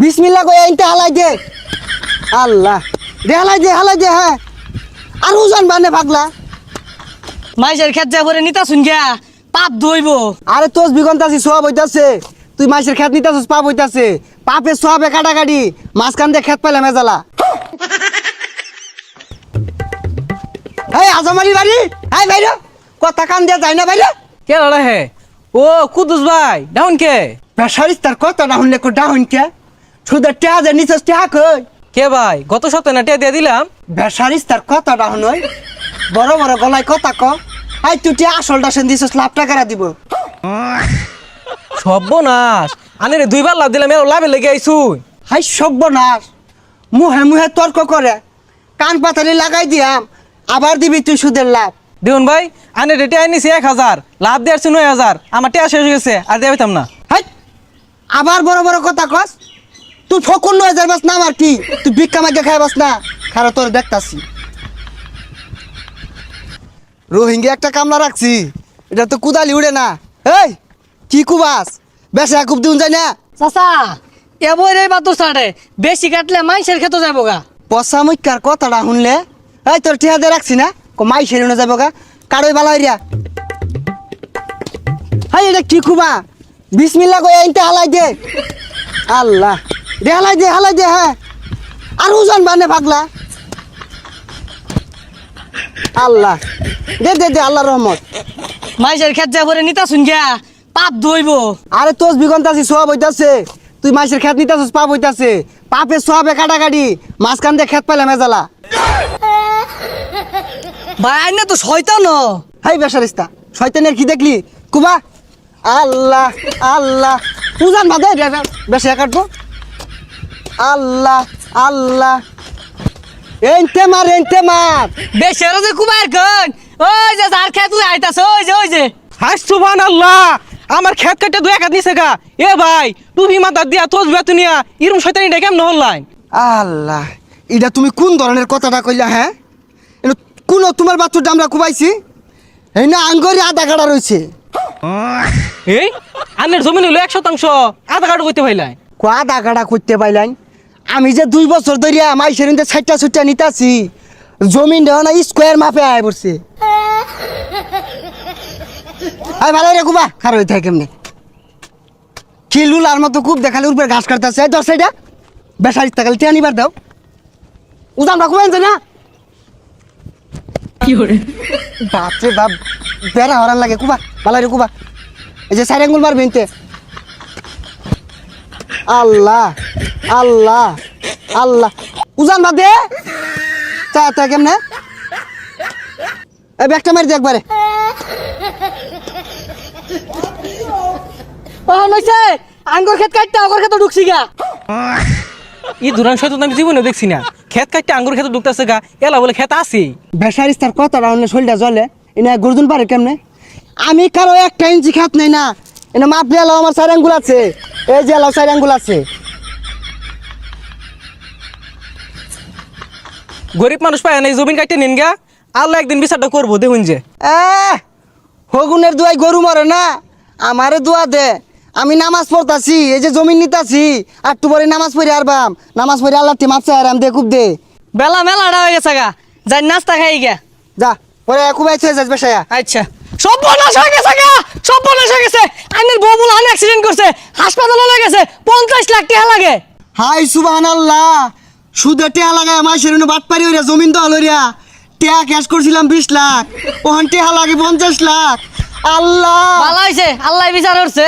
বিসমিল্লাহ কই আইনতে হালাই দে। আল্লাহ দে হালাই দে হ্যাঁ। আর ওজন বানে পাগলা। মাইসের খেত যা করে নিতা শুন গিয়া পাপ ধইব। আরে তোস বিগন্তাছি সব হইতাছে। তুই মাইসের খেত নিতাছিস পাপ হইতাছে। পাপে সবে কাটাকাটি মাঝখান দিয়ে খেত পাইলে মেজালা। এই আজমারি বাড়ি এই বাইরে কথা কান দিয়া যায় না বাইরে। কে লড়া হে ও কুদুস ভাই ডাউন কে বেসারিস তার কথা না শুনলে কো ডাউন কে সুদের টেয়া যে নিছস টেয়া কই কে ভাই গত সপ্তাহে না টিয়া দিয়ে দিলাম। বেসারিস তার কথা ডাউন হই বড় বড় গলায় কথা ক। আই তুই টিয়া আসলটা সেন দিছস লাভ টাকা দিব। সর্বনাশ আনে দুইবার লাভ দিলাম এর লাভে লেগে আইছু। হাই সর্বনাশ মুহে মুহে তর্ক করে কান পাতালি লাগাই দিয়াম আবার দিবি তুই সুদের লাভ। দেখুন ভাই আনে রেটে আইনিছি 1000 লাভ দিয়ে আসছে 9000 আমার টিয়া শেষ হয়ে গেছে আর দিয়ে পাইতাম না। হাই আবার বড় বড় কথা কস তুই ফকুন 9000 বাস না আমার কি তুই ভিক্ষা মাগে খাই বাস না খারা তোর দেখতাছি। রোহিঙ্গা একটা কামলা রাখছি এটা তো কুদালি উড়ে না। এই কি কুবাস বেশা খুব দিন যায় না চাচা এবরে বাতুর ছাড়ে বেশি কাটলে মাইসের খেতে যাবো গা। পচা মুখার কথাটা শুনলে এই তোর টিহা দিয়ে রাখছি না মাই সেরে যাবো গা কারোই বালা হইয়া। হাই এটা কি কুবা বিসমিল্লাহ কই আইনতে হালাই দে। আল্লাহ দে হালাই দে হ্যাঁ। আর ওজন বানে পাগলা। আল্লাহ দে আল্লাহর রহমত। মাইসের খেত যা করে নিতা শুন গিয়া পাপ ধইব। আরে তোস বিগন্তাছি সব হইতাছে। তুই মাইসের খেত নিতাছিস পাপ হইতাছে। পাপে সবে কাটাকাটি মাঝখান দিয়ে খেত পাইলে মেজালা। ভাই আইনে তো শয়তান। হাই বেসারিস্তা শয়তানের কি দেখলি কুবা। আল্লাহ আল্লাহ উজান বাদে বেশি কাটবো। আল্লাহ আল্লাহ এনতে মার বেশি যে কুমার কন ওই যে যার খেত তুই আইতাছ ওই যে হাই সুবহানাল্লাহ আমার খেত কাটে দুই একাত নিছে গা। এ ভাই টুপি মাথা দিয়া তোজ বেতুনিয়া ইরম শয়তানি ডেকেম নহল্লাই। আল্লাহ এটা তুমি কোন ধরনের কথাটা কইলা হ্যাঁ কোন তোমার বাচ্চুর আমরা কুবাইছি এই না আঙ্গরি আধা কাটা রয়েছে। এই আনের জমি হইলো 1% আধা কাটা কইতে ভাইলাই। আধা কাটা করতে পাইলাম আমি যে 2 বছর ধরিয়া মাইসের ছাইটা ছুটটা নিতাছি জমিন দেওয়া না স্কোয়ার মাপে আয় পড়ছে। আয় ভালো রে কুবা খার হয়ে থাকে কেমনে কি লুলার মতো খুব দেখালে উপরে ঘাস কাটতেছে দশ সাইডা বেসারিস থাকলে টিয়া নিবার দাও উজান রাখবেন যে না বাপরে বাপ বেড়া হরান লাগে কুবা ভালো রে কুবা এই যে সাইড আঙ্গুল মারবে ইনতে। আল্লাহ আল্লাহ আল্লাহ উজান বাদ দে চা কেমনে এই ব্যাগটা মারি দে একবারে। ও নইছে আঙ্গুর খেত কাটতে আগর খেতে ঢুকছি গা। ই দুরান শয়তান আমি জীবনে দেখছি না। খেত কাটতে আঙ্গুর খেতে ঢুকতেছে গা এলা বলে খেত আছে। বেসারিস তার কথাটা অন্য শরীরটা জ্বলে এনে গর্দুন পারে কেমনে আমি কারো 1 ইঞ্চি খাত নেই না এনে মাপ দিয়ে এলাও আমার 4 আঙ্গুল আছে এই যে এলাও 4 আঙ্গুল আছে। গরিব মানুষ পায় না এই জমিন কাটতে নিন গা আল্লাহ একদিন বিচারটা করবো দেখুন যে। হগুনের দুয়াই গরু মরে না আমারে দোয়া দে আমি নামাজ পড়তাছি এই যে জমিন নিতাছি আর একটু পরে নামাজ পড়ি আরবাম নামাজ পড়ি আল্লাহ মাপ চাই আরাম দে খুব দে বেলা মেলাটা হয়ে গেছে গা যাই নাস্তা খাই গা যা পরে খুবাই ছয় যাস বেসায়া। আচ্ছা সব বনাশ হয়ে গেছে গা সব বনাশ হয়ে গেছে আইনের বউ বলে অ্যাক্সিডেন্ট করছে হাসপাতালে হয়ে গেছে 50 লাখ টাকা লাগে। হাই সুবহানাল্লাহ সুদে টেয়া লাগায় মাসের বাট পারি ওরা জমিন দল হইয়া টেয়া ক্যাশ করছিলাম 20 লাখ ওখান টেয়া লাগে 50 লাখ। আল্লাহ ভালো হয়েছে আল্লাহ বিচার করছে।